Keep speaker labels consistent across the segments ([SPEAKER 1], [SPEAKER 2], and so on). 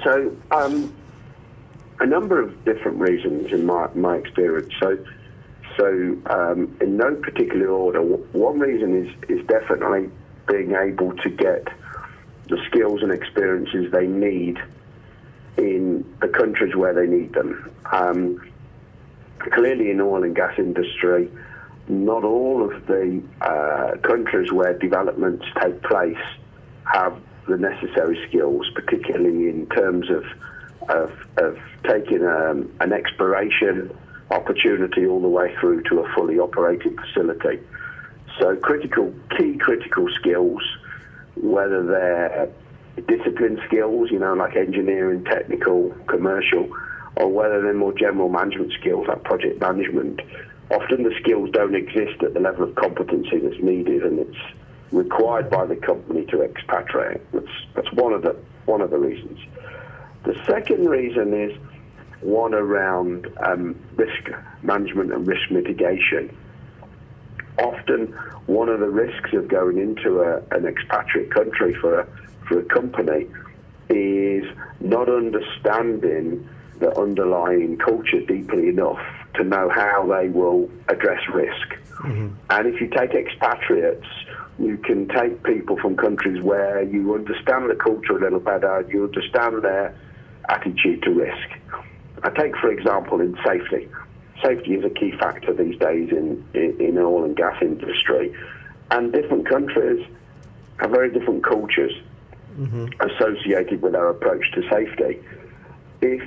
[SPEAKER 1] So, a number of different reasons in my experience. So, in no particular order, one reason is definitely being able to get the skills and experiences they need in the countries where they need them. Clearly, in oil and gas industry, not all of the countries where developments take place have the necessary skills, particularly in terms of taking an exploration opportunity all the way through to a fully operating facility. So key critical skills, whether they're discipline skills, like engineering, technical, commercial, or whether they're more general management skills like project management, often the skills don't exist at the level of competency that's needed, and it's required by the company to expatriate. That's one of the reasons. The second reason is one around risk management and risk mitigation. Often, one of the risks of going into an expatriate country for a company is not understanding the underlying culture deeply enough to know how they will address risk. Mm-hmm. And if you take expatriates, you can take people from countries where you understand the culture a little better, you understand their attitude to risk. I take, for example, in safety. Safety is a key factor these days in the oil and gas industry. And different countries have very different cultures associated with their approach to safety. If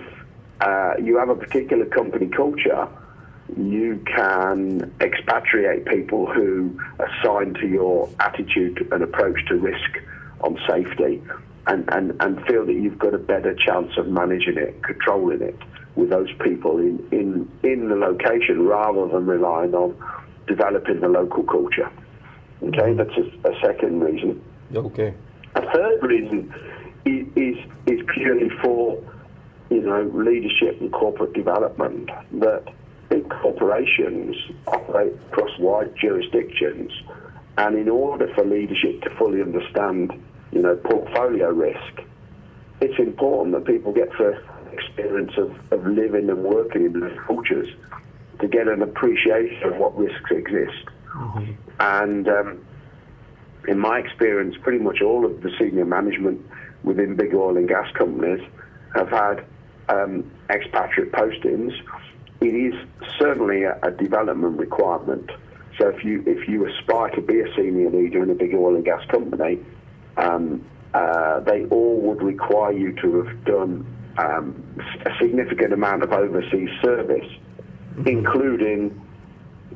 [SPEAKER 1] you have a particular company culture, you can expatriate people who assign to your attitude and approach to risk on safety and feel that you've got a better chance of managing it, controlling it with those people in the location rather than relying on developing the local culture. Okay, that's a second reason.
[SPEAKER 2] Okay.
[SPEAKER 1] A third reason is purely for leadership and corporate development, that big corporations operate across wide jurisdictions, and in order for leadership to fully understand portfolio risk, it's important that people get first experience of living and working in those cultures to get an appreciation of what risks exist. Mm-hmm. And in my experience, pretty much all of the senior management within big oil and gas companies have had expatriate postings. It is certainly a development requirement. So if you aspire to be a senior leader in a big oil and gas company, they all would require you to have done a significant amount of overseas service, including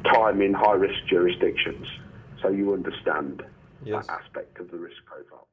[SPEAKER 1] time in high-risk jurisdictions, so you understand that aspect of the risk profile.